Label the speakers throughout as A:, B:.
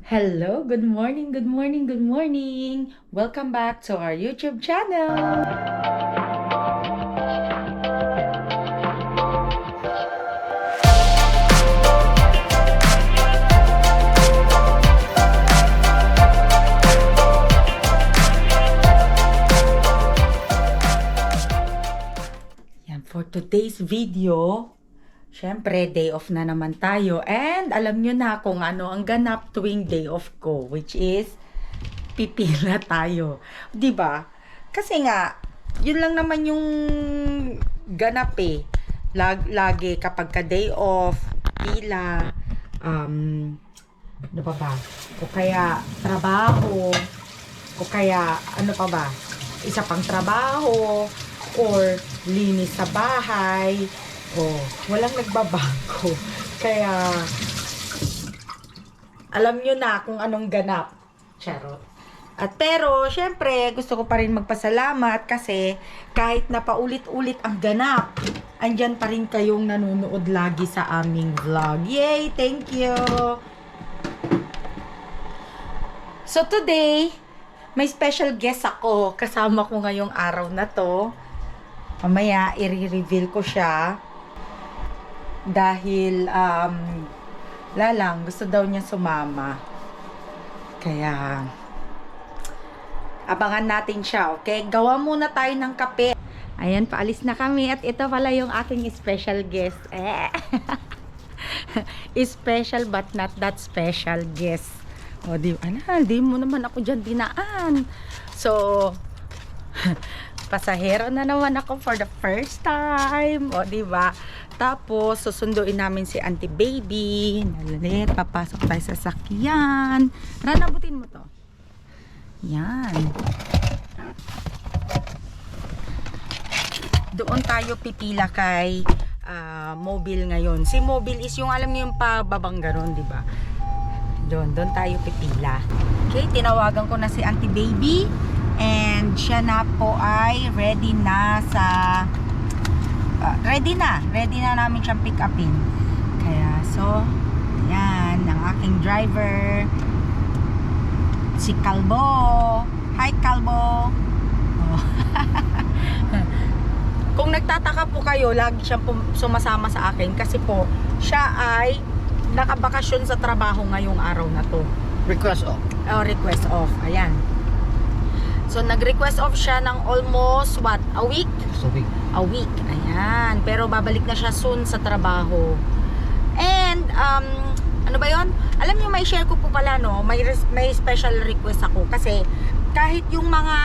A: Hello, good morning, good morning, good morning. Welcome back to our YouTube channel. Yan, for today's video, syempre, day off na naman tayo. And alam nyo na kung ano ang ganap tuwing day off ko, which is pipila tayo. 'Di ba? Kasi nga, yun lang naman yung ganap eh. Lagi kapag ka day off, pila, ano pa ba? O kaya trabaho, o kaya ano pa ba? Isa pang trabaho, or linis sa bahay. Walang nagbabago. Kaya, alam nyo na kung anong ganap. Charot. Pero, syempre, gusto ko pa rin magpasalamat kasi kahit na paulit-ulit ang ganap, andyan pa rin kayong nanonood lagi sa aming vlog. Yay! Thank you! So, today, may special guest ako. Kasama ko ngayong araw na to. Mamaya, i-reveal ko siya. Dahil, lalang, gusto daw niya sumama. Kaya, abangan natin siya, okay? Gawa muna tayo ng kape. Ayan, paalis na kami. At ito pala yung aking special guest. Special but not that special guest. Di mo naman ako dyan dinaan. So, pasahero na naman ako for the first time. Diba? Tapos, susunduin namin si Auntie Baby. Nalit, papasok tayo sa sakyan. Ran, abutin mo to. Yan. Doon tayo pipila kay Mobile ngayon. Si Mobile is yung alam niyo yung pababang ganon, di ba? Doon tayo pipila. Okay, tinawagan ko na si Auntie Baby and siya na po ay ready na namin siyang pick upin. Kaya so, yan ang aking driver, si Kalbo. Hi Kalbo. Kung nagtataka po kayo, lagi siyang sumasama sa akin kasi po siya ay nakabakasyon sa trabaho ngayong araw na to.
B: Request off.
A: Request off. Ayan. So nag-request off siya ng almost a week? A week. Ayan. Pero babalik na siya soon sa trabaho. And ano ba 'yon? Alam niyo, may share ko po pala, no? May special request ako kasi kahit yung mga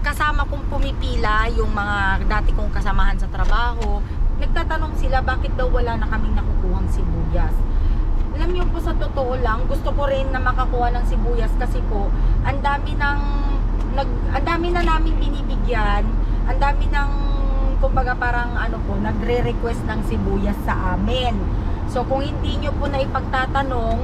A: kasama kong pumipila, yung mga dati kong kasamahan sa trabaho, nagtatanong sila bakit daw wala na kaming nakukuhang sibuyas. Alam niyo po, sa totoo lang, gusto ko rin na makakuha ng sibuyas kasi po ang dami na namin binibigyan, ang dami ng kumbaga parang nagre-request ng sibuyas sa amin. So kung hindi nyo po na ipagtatanong,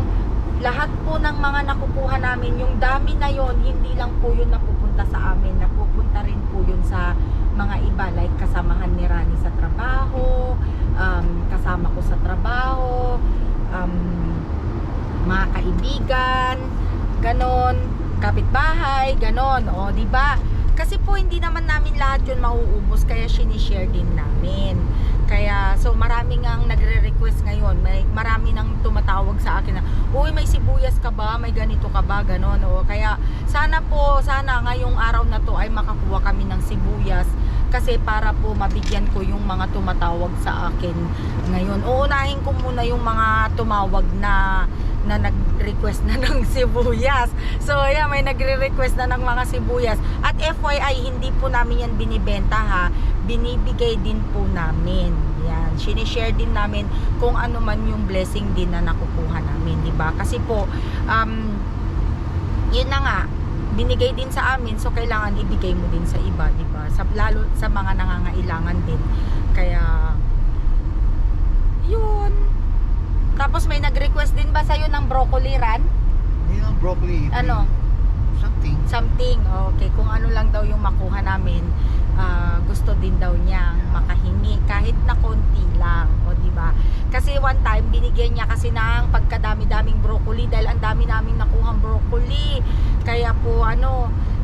A: lahat po ng mga nakukuha namin, yung dami na yon, hindi lang po yun napupunta sa amin, napupunta rin po yun sa mga iba, like kasamahan ni Rani sa trabaho, kasama ko sa trabaho, mga kaibigan, ganon, kapitbahay, ganon, diba? Kasi po hindi naman namin lahat yun mauubos, kaya sinishare din namin. Kaya, so marami ngang nagre-request ngayon. Marami nang tumatawag sa akin na, uy, may sibuyas ka ba? May ganito ka ba? Ganon. Kaya, sana ngayong araw na to ay makakuha kami ng sibuyas. Kasi para po mabigyan ko yung mga tumatawag sa akin ngayon. Uunahin ko muna yung mga tumawag na nag-request na ng sibuyas. So, yeah, may nagre-request na ng mga sibuyas. At FYI, hindi po namin yan binibenta, ha. Binibigay din po namin. Yan. Sinishare din namin kung ano man yung blessing din na nakukuha namin, diba? Kasi po, yun na nga, binigay din sa amin, so kailangan ibigay mo din sa iba, diba? Lalo sa mga nangangailangan din. Kaya, yun. Tapos may nag-request din ba sa'yo ng broccoli, Ran?
B: Hindi lang broccoli.
A: Ano?
B: Something.
A: Okay, kung ano lang daw yung makuha namin, gusto din daw niya makahingi kahit na konti lang, di ba? Kasi one time binigyan niya kasi ng pagkadami-daming broccoli dahil ang dami namin nakuhang broccoli. Kaya po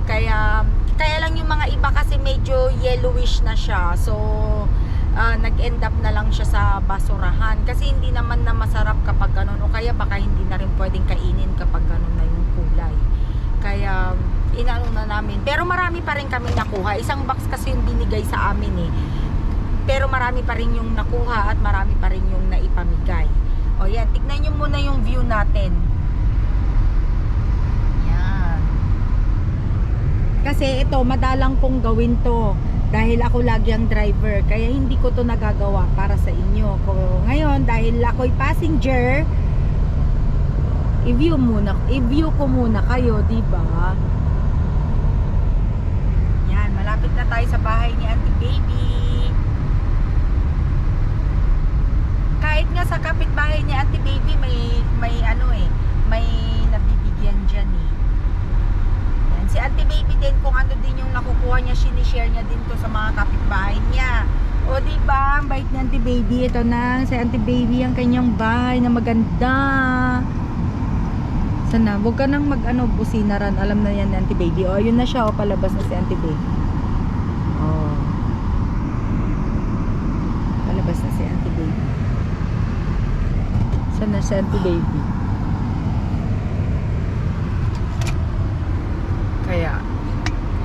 A: kaya lang yung mga iba kasi medyo yellowish na siya. So nag-end up na lang siya sa basurahan kasi hindi naman na masarap kapag ganun, o kaya baka hindi na rin pwedeng kainin kapag ganun na yung kulay. Kaya inano na namin, pero marami pa rin kami nakuha. Isang box kasi yung binigay sa amin pero marami pa rin yung nakuha at marami pa rin yung naipamigay. O yan, tignan nyo muna yung view natin. Yan. Kasi ito, madalang kong gawin to dahil ako lagi ang driver, kaya hindi ko to nagagawa para sa inyo. Ngayon, dahil ako'y passenger, i-view ko muna kayo, di ba? Yan, malapit na tayo sa bahay ni Auntie Baby. Kahit nga sa kapitbahay ni Auntie Baby, may nabibigyan dyan Yan, si Auntie Baby din, kung ano din yung nakukuha niya, sinishare niya din to sa mga kapitbahay niya. O diba, ang bait ni Auntie Baby. Ito na, si Auntie Baby, ang kanyang bahay na maganda. Sana, huwag ka nang businaran. Alam na yan ni Auntie Baby. O, yun na siya. O, palabas na si Auntie Baby. O. Palabas na si Auntie Baby. Sana si Auntie Baby. Kaya,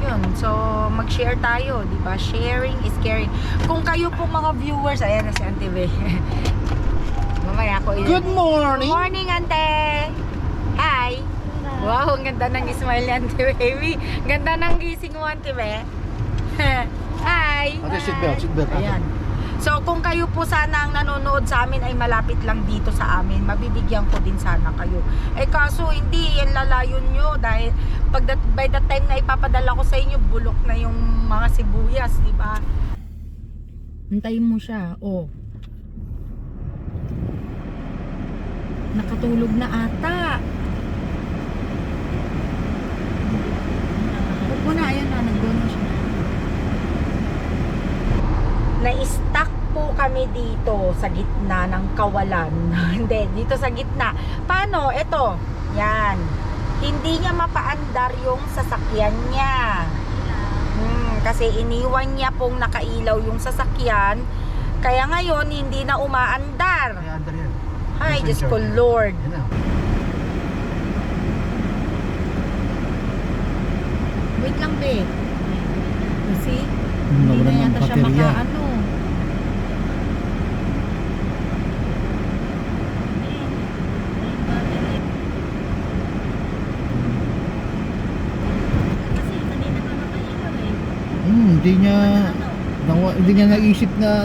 A: yun. So, mag-share tayo. Diba? Sharing is caring. Kung kayo po mga viewers, ayan na si Auntie Baby. Mamaya ako.
B: Good morning!
A: Good morning, Ante! Hi! Wow, ang ganda ng smile ni Auntie Baby. Ganda ng gising mo, Auntie Be. Hi!
B: Ate, seatbelt.
A: Ayan. So, kung kayo po sana ang nanonood sa amin ay malapit lang dito sa amin, mabibigyan ko din sana kayo. Kaso hindi, yan lalayon nyo dahil by the time na ipapadala ko sa inyo, bulok na yung mga sibuyas, di ba? Hintayin mo siya. Oh. Nakatulog na ata. Huwag mo na, ayan na, nag-dono siya. Na-stuck po kami dito sa gitna ng kawalan. Hindi, dito sa gitna. Paano? Ito, yan. Hindi niya mapaandar yung sasakyan niya. Kasi iniwan niya pong nakailaw yung sasakyan. Kaya ngayon, hindi na umaandar.
B: Ay, under yan.
A: Ay, Diyos ko, Lord.
B: Yan na.
A: Wait lang, be. Kasi, hindi
B: Nawalan
A: na
B: ng
A: yata siya
B: baterya.
A: makaano.
B: Hindi niya naisip na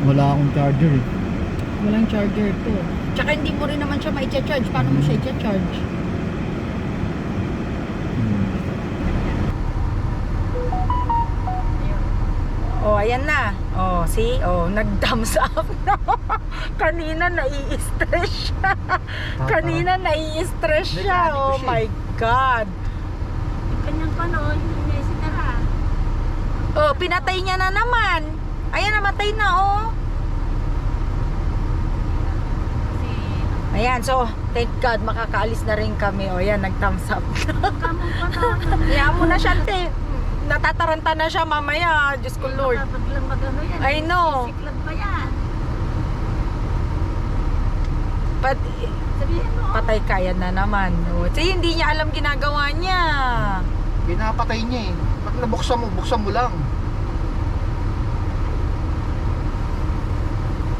B: wala akong charger
A: Walang charger to. Tsaka hindi mo rin naman siya ma-charge. Paano mo siya i-charge? Oh, ayan na. Oh, see? Oh, nag-thumbs up na. Kanina nai-stress siya. Kanina nai-stress siya. Oh my God.
C: Kanyang panood, may sitara.
A: Oh, pinatay niya na naman. Ayan, namatay na, oh. Ayan, so, thank God, makakaalis na rin kami. O, yan, nag-thumbs up.
C: Kamong panood.
A: Hayaan mo na siya, te. Natataranta na siya mamaya. Diyos ko, Lord.
C: Kapag lang mag-ano yan.
A: I know.
C: Siklag pa yan. Sabihin mo.
A: Patay kaya na naman. O, kasi hindi niya alam ginagawa niya.
B: pinapatay niya pag nabuksan mo lang.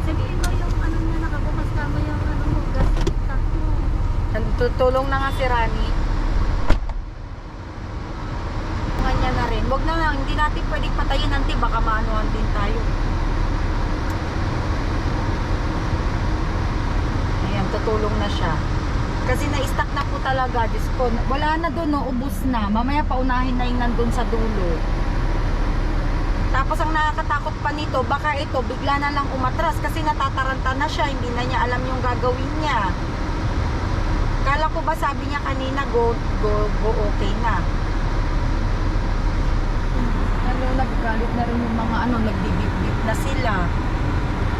C: Sabihin mo yung ano niya, nakabukas ka mo yung ano mo, gas tank mo.
A: Tutulong na nga si Rani. Niya na rin. Wag na lang, hindi natin pwedeng patayin nanti, baka maanuhan din tayo. Ayan, tutulong na siya. Kasi na-stuck na po talaga, Diyos ko. Wala na doon, no? Ubus na. Mamaya paunahin na yung nandun sa dulo. Tapos ang nakakatakot pa nito, baka ito bigla na lang umatras kasi natataranta na siya, hindi na niya alam yung gagawin niya. Kala ko ba sabi niya kanina go okay na. Ano, naggalit na rin yung mga nagbibip-bip na sila.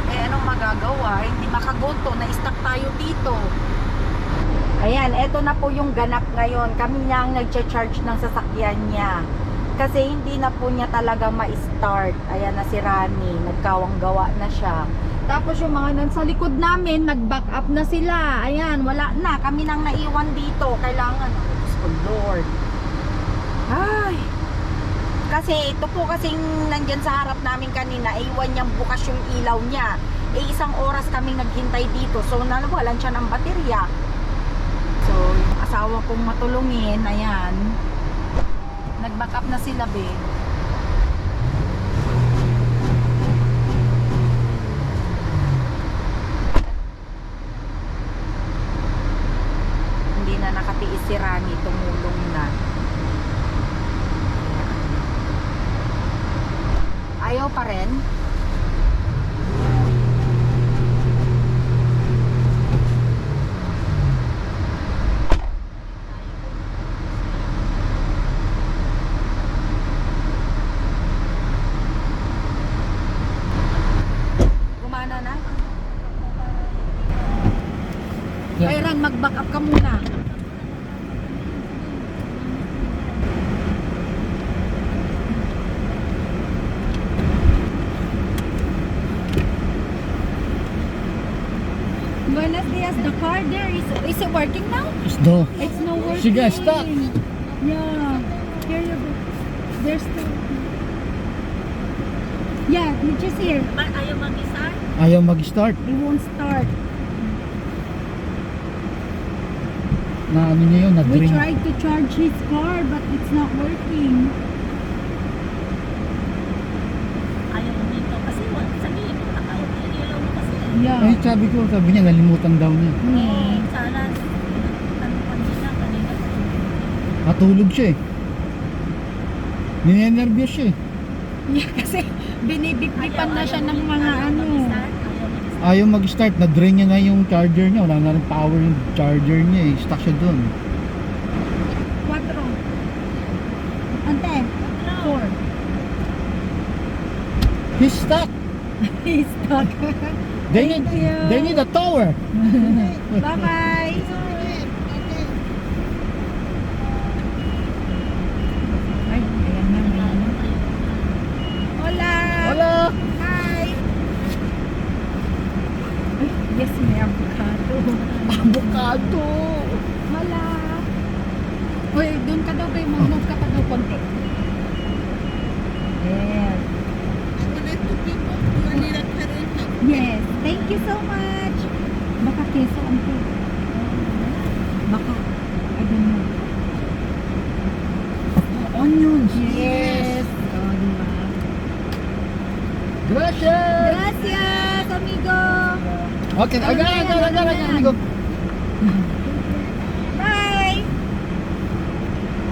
A: Eh anong magagawa? Hindi makagoto, na-stuck tayo dito. Ayan, eto na po yung ganap ngayon. Kami niya ang nagcha-charge ng sasakyan niya. Kasi hindi na po niya talaga ma-start. Ayan na si Rani, nagkawang-gawa na siya. Tapos yung mga nasa likod namin, nag-back up na sila. Ayan, wala na. Kami nang naiwan dito. Kailangan, oh Lord. Ay. Kasi ito po kasing nandyan sa harap namin kanina, iwan niyang bukas yung ilaw niya. Eh isang oras kaming naghintay dito. So nawalan siya ng baterya. So yung asawa kong matulungin, ayan. Nag-back up na sila, be. Hindi na nakatiis si Rani, tumulong na. Ayaw pa rin. Gumana na?
B: Yeah.
A: Ay, Ran, mag-back up ka muna. Buenos dias, the car there is it working now?
B: No.
A: It's not working.
B: She got stuck.
A: Yeah. Here you go. There's still. Yeah, you just here.
C: Ayaw mag-start?
B: Ayaw mag-start.
A: It won't start.
B: Na ano niya yun,
A: We
B: na-drink.
A: tried to charge his car but it's not working.
C: Ayaw dito. Kasi sabihin mo na kayo. Ilaw mo kasi.
A: Yeah.
B: Ay, sabi niya, nalimutan daw niya.
C: Oo, sana. Ano pa nila kanina.
B: Matulog siya eh. Ninenervyos siya eh.
A: Yeah, kasi binibigbipan na siya ng mga ano.
B: Ayaw mag-start, na-drain niya na yung charger niya. Wala na rin power yung charger niya eh. Stuck siya dun.
A: 4. Ante, 4.
B: He's stuck.
A: He's stuck.
B: They need a tower.
A: Bye-bye. Ay, ayan na. Hola.
B: Wala.
A: Hi. Ay, yes, may avocado.
B: Avocado.
A: Hola. Uy, doon ka daw kayo. Mag-move ka pa daw konti. Yes. Yes. Thank you so much. Baka keso ang po. Baka. I don't know.
B: Onions.
A: Yes. Oh, diba?
B: Gracias.
A: Gracias, amigo.
B: Okay, amigo.
A: Bye.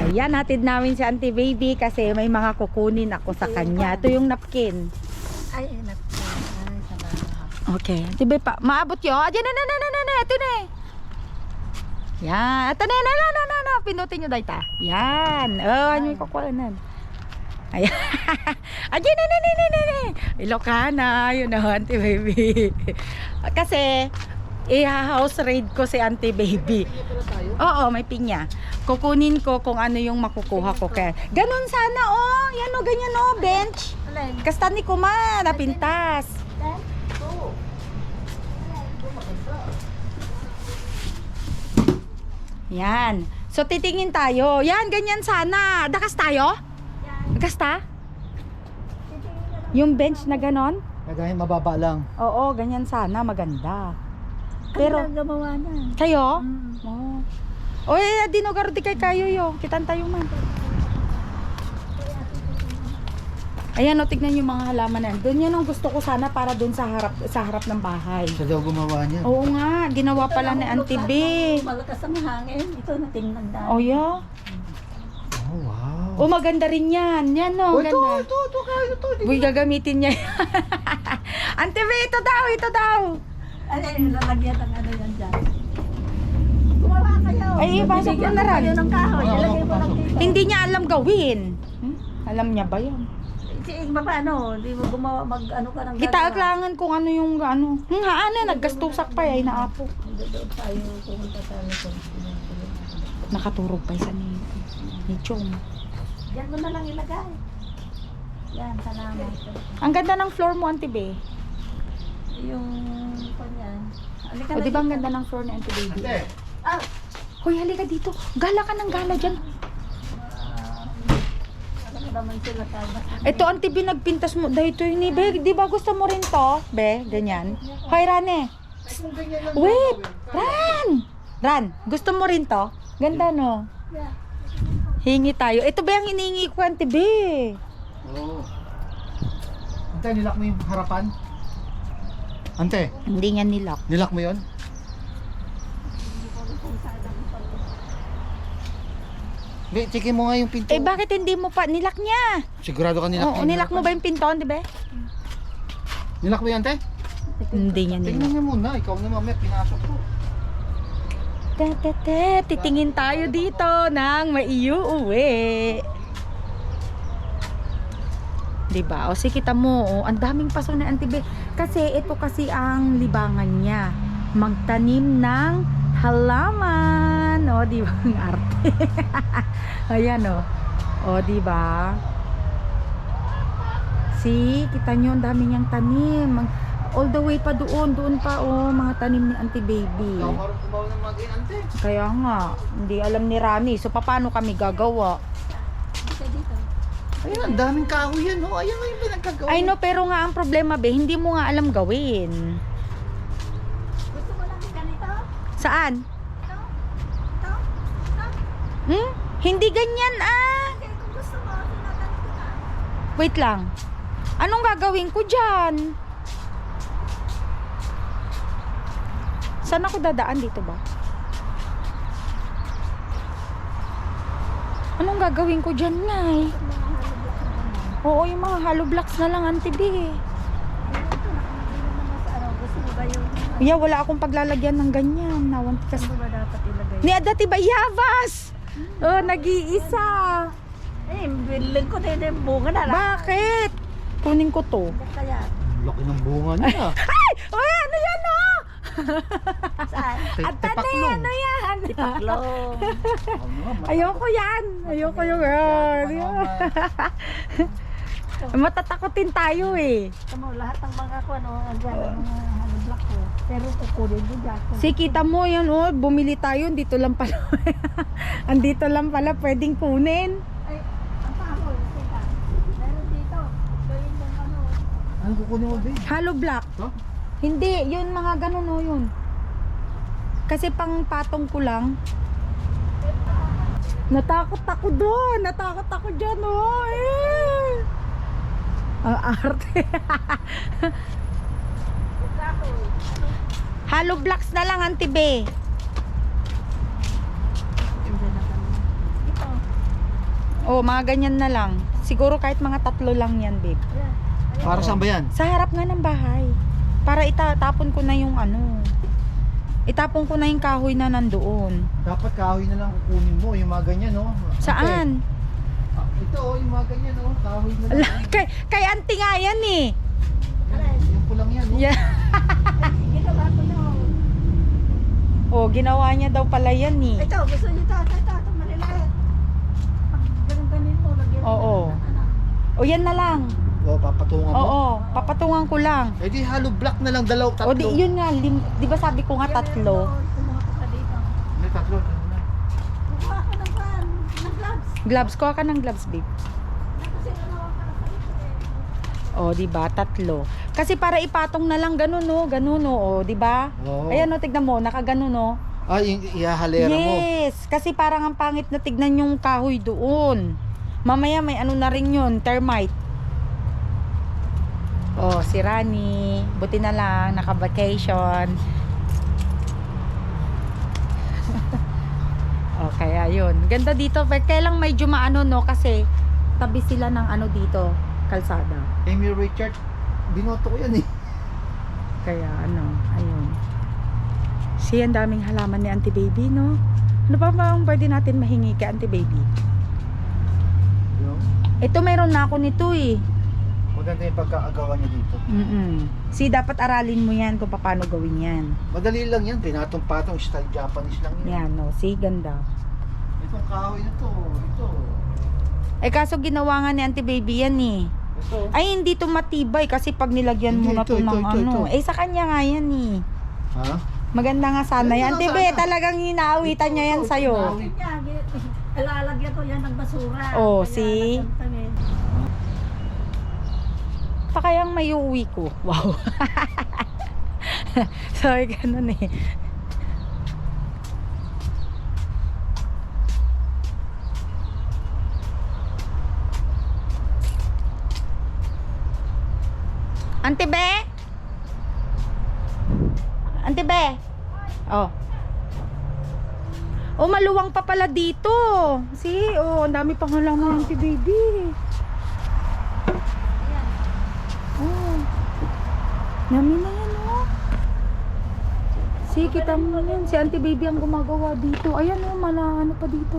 A: Ayan, hatid namin si Auntie Baby kasi may mga kukunin ako sa kanya. Ito yung napkin.
C: Ay, enak po. Ay, salamat.
A: Okay. Auntie Baby pa. Maabot yun. Ayan na. Ito na eh. Yan. Ito na. Pinutin nyo dahil ta. Yan. Oh, ano yung kukuhanan. Ayan. Ayan na. Ilocana. Yun na, Auntie Baby. Kasi, i-house raid ko si Auntie Baby. Oo, may pinya. Kukunin ko kung ano yung makukuha ko. Kaya, ganun sana, oh. Yan o, ganyan o, bench.
C: Alay.
A: Kasta ni Kuma, napintas. Yan. So, titingin tayo. Yan, ganyan sana. Dakas tayo? Kasta? Yung bench na ganon?
B: Kagaya mababa lang.
A: Oo, ganyan sana. Maganda. Pero,
C: Ang gumawa na.
A: kayo? Oo. Oy, dinugar di kay kayo yo. Kitan tayo man. Ayan, o, tignan yung mga halaman na yan. Doon yan ang gusto ko sana para doon sa harap ng bahay.
B: Siya daw gumawa niya.
A: Oo nga, ginawa pala ni Auntie B.
C: Malakas ang hangin. Ito na tingnan dahil.
A: Oh, yeah.
B: Oh, wow.
A: Oh, maganda rin yan. Yan no,
B: Oh, ito,
A: ganda.
B: ito, kaya ito.
A: Uy, gagamitin niya. Ante Be, ito daw.
C: Ano yung lalagyan ng ano yan dyan? Gumawa kayo.
A: Ay, pasok
C: Bibigyan
A: na rin.
C: kayo ng kahoy.
B: Oo,
C: Ilagay mo lang
B: pasok.
C: dito.
A: Hindi niya alam gawin. Alam niya ba yan?
C: Si Igma pa ano, di mo gumawa mag-ano ka ng
A: Gitaaklangan kung ano yung ano. Naggastusak pa ay naapo.
C: Doon tayo, pumunta tayo.
A: Nakaturog pa isa ni Chong.
C: Diyan mo na lang ilagay. Yan, salamat.
A: Ang ganda ng floor mo, Auntie Be.
C: Yung kanyan. Halika
A: O,
C: na
A: di ba ang
C: dito.
A: ganda ng floor ni Auntie Baby?
B: Ante,
C: Ah!
A: Hoy, halika dito. Gala ka ng gala dyan.
C: Ano naman sila tayo?
A: Ito, Auntie Be, nagpintas mo. Dahil ito yun, Be. Di ba gusto mo rin to? Be, ganyan. Hoy, Rane.
B: kung ganyan lang
A: Wait!
B: gagawin.
A: Ran, gusto mo rin to? Ganda, no?
C: Yeah.
A: Hingi tayo. Ito ba yung hinihingi ko, Auntie Be?
B: Oo. Ante, nilak mo yung harapan? Ante,
A: Hindi niya nilak.
B: nilak mo yun? Be, tikin mo nga yung pinto.
A: Eh, bakit hindi mo pa? Nilak niya.
B: Sigurado ka nilak
A: Oo, nilak mo ba yung pinto, Auntie Be?
B: Nilak mo yan, Ante?
A: Hindi niya
B: Tingnan
A: nilak.
B: niya muna. Ikaw na mamaya, pinasok ko.
A: Titingin tayo dito nang maiuwi. Diba? O, sige, kita mo. O, ang daming paso na Auntie Be. Kasi ito kasi ang libangan niya. Magtanim ng halaman. O, diba? Ang arte. Ayan, o. O, diba? See, kita nyo, ang dami niyang tanim. All the way pa doon pa, o, mga tanim ni Auntie Baby.
B: Ikaw marunong kumawa ng mga ganyan, Ante.
A: Kaya nga, hindi alam ni Rani. So, paano kami gagawa?
C: Dito, dito.
B: Ayun, ang daming kahoy yan, oh. Ayun nga yung pinagkagawa.
A: I know, pero nga ang problema, be, hindi mo nga alam gawin.
C: Gusto mo lang ganito?
A: Saan?
C: Ito? Ito? Ito?
A: Hmm? Hindi ganyan, ah.
C: Kaya kung gusto mo, sinaganito ka.
A: Wait lang. Anong gagawin ko dyan? Saan ako dadaan dito ba? Anong gagawin ko dyan, Nay? Oo, yung mga hollow blocks na lang, Auntie B.
C: Gusto mo ba yung...
A: Yeah, wala akong paglalagyan ng ganyan. Nawanti kasi.
C: Ano ba dapat ilagay?
A: Ni Adati ba Yavas? Oh, nag-iisa.
C: Eh, bilang ko din yung bunga na lang.
A: Bakit? Kunin ko to.
C: Kaya,
B: Laki ng bunga niya.
A: Ay! Uy, ano yan, oh?
C: saan?
A: At tani, ano yan?
C: Tipaklong.
A: Ayoko yan. Ayoko yung yan. Matatakotin tayo eh.
C: Tamo, lahat ng mga ko, ano, andyan, ang mga haloblak ko. Pero kukunin mo dyan.
A: Si kita mo yan, oh, bumili tayo, dito lang pala. Andito lang pala pwedeng kunin.
C: Ay, ang pahol, teka. Meron dito. Gawin ng ano.
B: Ano kukunin mo, babe?
A: Hollow block.
B: Ito?
A: Hindi, yun mga ganun oh, yun. Kasi pang patong ko lang. Natakot ako doon. Natakot ako dyan, oh. Eh. Ang arte. Hollow blocks na lang, Auntie Be.
C: Ito.
A: Oh, mga ganyan na lang. Siguro kahit mga 3 lang yan, babe.
C: Ayan. Ayan.
B: Para saan ba yan?
A: Sa harap nga ng bahay. Para itatapon ko na yung ano. Itapon ko na yung kahoy na nandoon.
B: Dapat kahoy na lang kukunin mo, yung mga ganyan, no?
A: Saan?
B: Ah, ito, oh, yung mga ganyan, no? Kahoy na lang.
A: Kay auntie nga yan eh.
B: Yung pulang yan, no?
A: Yeah.
C: Ginawa ko na.
A: Oh, ginawa niya daw pala yan eh.
C: Ito, gusto niyo ito. Ito, malilayat. Pag ganun-ganin mo, lagyan mo
A: Oo.
C: ng ano.
A: O yan na lang.
B: Oh, papatungan mo.
A: Oo, papatungan ko lang.
B: Eh di hollow block na lang, dalaw, tatlo.
A: O di, yun nga, di ba sabi ko nga 3?
C: Kumuha ka dito.
B: Hindi, tatlo.
C: Kumuha ka ng pan, ng gloves.
A: Gloves, kuha ka ng gloves, babe.
C: Kasi nanawa ka na sa ito eh.
A: O, di ba? 3. Kasi para ipatong na lang ganun, no? Ganun, no? O, di ba?
B: Oo.
A: Ayan, no, tignan mo, nakaganon, no?
B: Ah, yung ihahalera mo.
A: Yes, kasi parang ang pangit na tignan yung kahoy doon. Mamaya may ano na rin yun, termite. Oh, si Rani, buti na lang, naka-vacation. O, kaya yun. Ganda dito. Kaya lang medyo maano, no? Kasi tabi sila ng ano dito, kalsada.
B: Amy Richard, binoto ko yan eh.
A: Kaya ano, ayun. Siya, ang daming halaman ni Auntie Baby, no? Ano pa bang pwede natin mahingi kay Auntie Baby?
B: Yung,
A: Ito, mayroon na ako nito eh.
B: maganda yung pagkaagawa niya dito.
A: Si, dapat aralin mo yan kung paano gawin yan.
B: Madali lang yan, pinatong-patong, style Japanese lang yan.
A: Yan, no? Si, ganda.
B: Itong kahoy na to, ito.
A: Eh, kaso ginawa nga ni Auntie Baby yan eh.
B: Ito.
A: Ay, hindi to matibay kasi pag nilagyan mo
B: Hindi,
A: na to
B: ito,
A: ng
B: ito,
A: ano.
B: ito.
A: Eh, sa kanya nga yan eh.
B: Ha?
A: Maganda nga sana
B: Maganda
A: yan.
B: nga
A: Auntie Be,
B: sana.
A: talagang inaawitan niya yan
B: Ito,
A: sa'yo.
B: ito,
C: Alalagyan ko yan ng basura.
A: Oh,
C: Kaya
A: see?
C: lalagyan kami.
A: Pa kayang may uuwi ko. Wow. Sorry, ganun eh. Auntie Be? Auntie Be? Oh. Oh, maluwang pa pala dito. See? Oh, ang dami pang halaman, Auntie Baby. Oh. Dami na yan, oh. See, kita mo yan. Si Auntie Baby ang gumagawa dito. Ayan, oh, ano pa dito.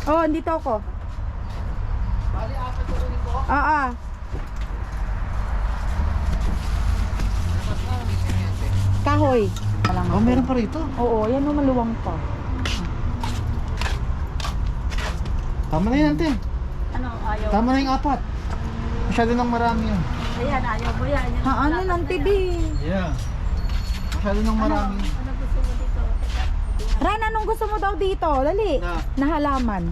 A: Oh, andito ako.
B: Bali, apat ko rin ko.
A: Ah. Kahoy.
B: Oh, meron pa rito.
A: Oo, yan o, maluwang pa.
B: Tama na yan, ate.
C: Ano, ayaw.
B: Tama na yung apat. Masyado nang marami yun.
C: Ayan, ayaw mo yan. Yan,
A: Ha, ano
C: dapat
A: ng
C: na
A: TV?
C: yan.
B: Yeah. Masyado nang marami.
C: Ano gusto mo dito?
A: Ran, anong gusto mo daw dito? Dali.
B: Na.
A: Na halaman.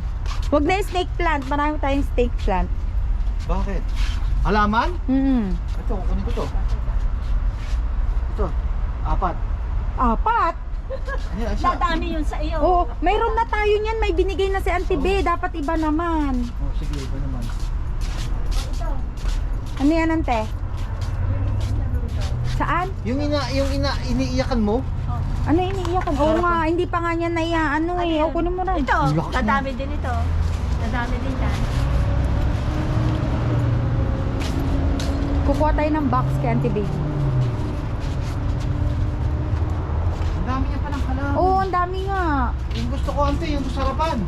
A: Huwag na yung snake plant. Marami tayong snake plant.
B: Bakit? Halaman? Ito, kukunin ko to. Ito, apat.
A: Apat?
B: Ayan, siya.
C: Dadami yun sa iyo.
A: Oo, mayroon na tayo niyan. May binigay na si Auntie B. Dapat iba naman.
B: Oh, sige, iba naman.
C: Ito.
A: Ano yan, Ante? Saan?
B: Yung iniiyakan mo?
A: Ano iniiyakan? Oo nga, hindi pa nga niya naiyaano eh. O, kunin mo na.
C: Ito,
B: Ang lakas
C: dadami din ito. Dadami din yan.
A: Kukuha tayo ng box kay Auntie Baby.
B: Ang dami niya palang halaman.
A: Oo, ang dami nga.
B: Yung gusto ko, ante, yung sarapan.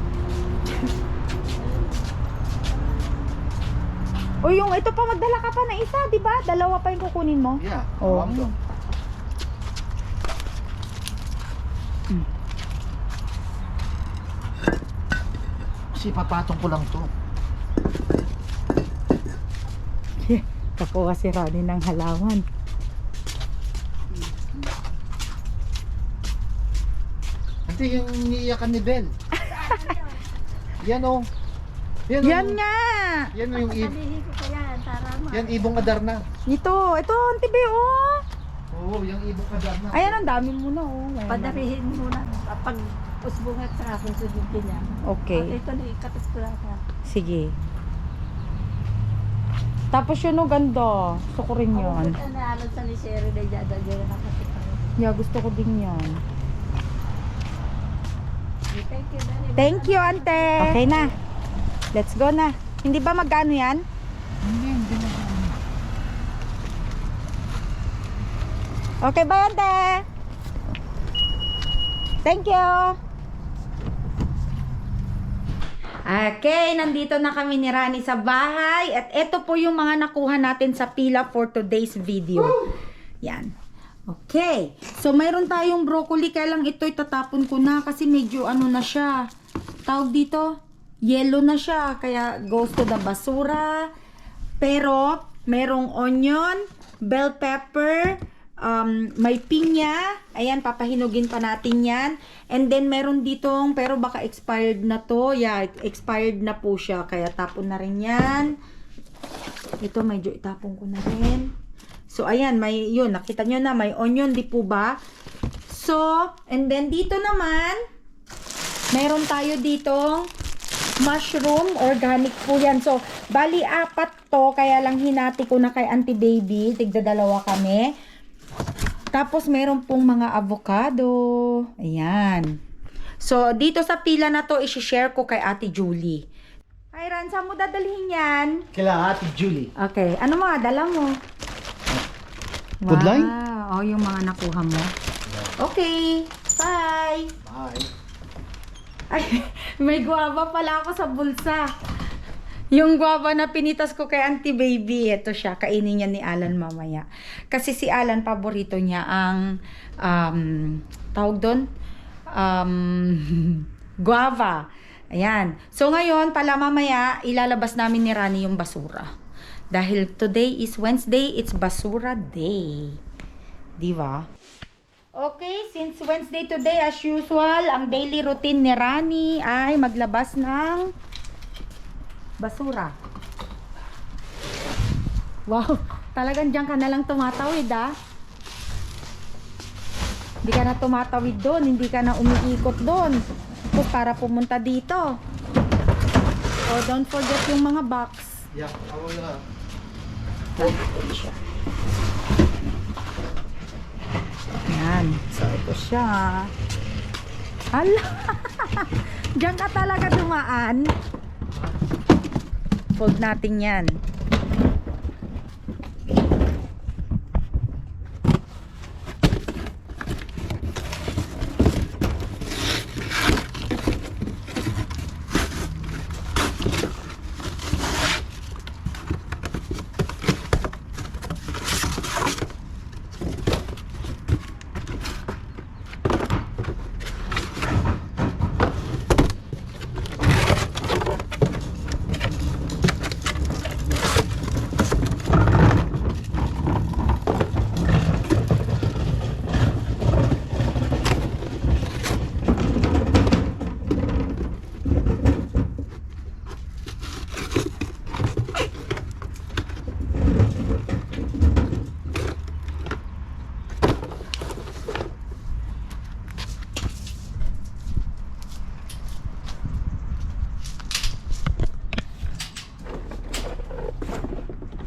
A: O yung ito pa, magdala ka pa na isa, di ba? Dalawa pa yung kukunin mo.
B: Yeah.
A: Oo.
B: Tawag to. Kasi papatong ko lang to.
A: Kakuha si Ronnie ng halaman.
B: Ante, yung iniiyakan ni Bel. Yan o.
A: Yan nga!
B: Yan o yung
C: Sabihin ko pa yan, para
B: yan ibong Adarna.
A: Ito, Auntie B, oh!
B: Oo, yung ibong Adarna.
A: Ayan, ang dami mo na, oh. Ayan.
C: padarihin muna. Pag usbungat sa susunod niya.
A: Okay,
C: At ito na ikatas ko lang ka.
A: sige. Tapos yun, oh, ganda. Gusto ko rin yun.
C: Ako naalala sa ni Sherry na dyan, dyan na nakasita.
A: Yeah, gusto ko din yan.
C: Thank you very much.
A: Thank you, Ante! Okay na. Let's go na. Hindi ba magkano yan?
B: Hindi na.
A: Okay, bye, Ante! Thank you! Okay, nandito na kami ni Rani sa bahay. At ito po yung mga nakuha natin sa pila for today's video. Yan. Okay. So, mayroon tayong broccoli. Kaya lang ito itatapon ko na kasi medyo ano na siya. Tawag dito, yellow na siya. Kaya goes to the basura. Pero, merong onion, bell pepper, may pinya. Ayan, papahinugin pa natin yan. And then, meron ditong, pero baka expired na to. Yeah, expired na po siya. Kaya tapon na rin yan. Ito, medyo itapon ko na rin. So, ayan, may, yun, nakita nyo na, may onion, di po ba? So, and then dito naman, meron tayo ditong mushroom, organic po yan. So, bali, 4 to, kaya lang hinati ko na kay Auntie Baby. Tigda 2 kami. Tapos meron pong mga avocado. Ayan. So, dito sa pila na to, isi-share ko kay Ate Julie. Ay, Ran, saan mo dadalhin yan?
B: Kila Ate Julie.
A: Okay. Ano mga dala mo?
B: Food line?
A: Wow. Oh, yung mga nakuha mo. Okay. Bye.
B: Bye.
A: Ay, may guava pala ako sa bulsa. Yung guava na pinitas ko kay Auntie Baby, ito siya, kainin niya ni Alan mamaya. Kasi si Alan, paborito niya ang, tawag doon? Guava. Ayan. So ngayon, pala mamaya, ilalabas namin ni Rani yung basura. Dahil today is Wednesday, it's basura day. Diba? Okay, since Wednesday today, as usual, ang daily routine ni Rani ay maglabas ng basura. Wow, talagang dyan ka na lang tumatawid, ah. Hindi ka na tumatawid doon, hindi ka na umiikot doon. Tapos para pumunta dito. Oh, don't forget yung mga box.
B: Yeah, ako na.
A: Ito siya. Yan. So, ito siya. Hala! Diyan ka talaga dumaan. Fold natin yan.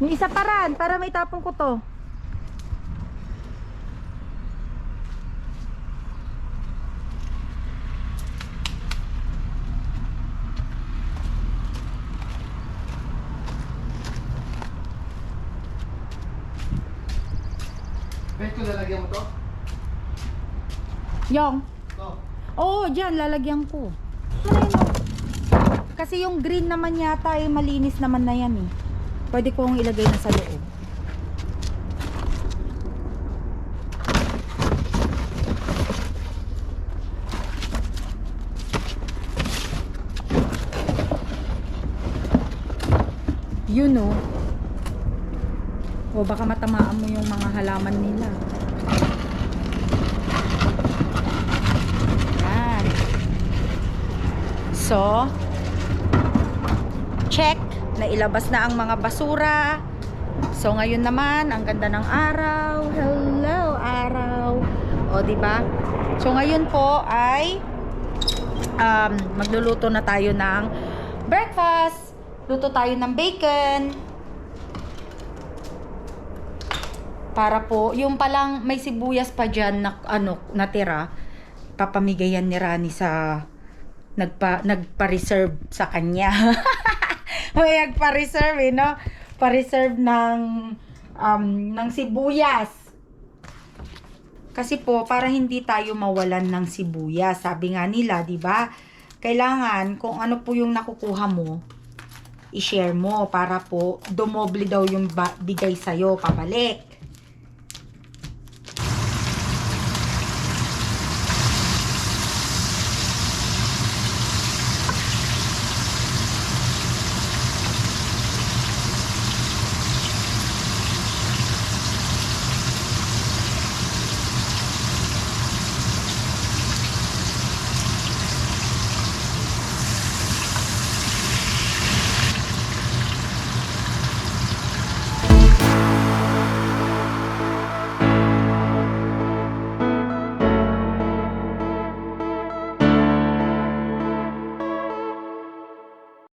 A: Yung isa pa ran, para may tapong ko to.
B: Bet ko lalagyan mo to?
A: Yung.
B: To.
A: Oo, dyan, lalagyan ko. Kasi yung green naman yata, eh, malinis naman na yan eh. Pwede kong ilagay na sa loob. Yun oh. O baka matamaan mo yung mga halaman nila. Yan. So, check. Nailabas na ang mga basura. So ngayon naman, ang ganda ng araw. Hello, araw. O, di ba? So ngayon po ay magluluto na tayo ng breakfast. Luto tayo ng bacon. Para po, yung palang may sibuyas pa dyan na natira, papamigayan ni Rani sa nagpa-reserve sa kanya. May nagpa-reserve, eh, no? Pa-reserve ng sibuyas. Kasi po, para hindi tayo mawalan ng sibuyas. Sabi nga nila, di ba? Kailangan, kung ano po yung nakukuha mo, i-share mo para po dumoble daw yung bigay sa'yo, pabalik.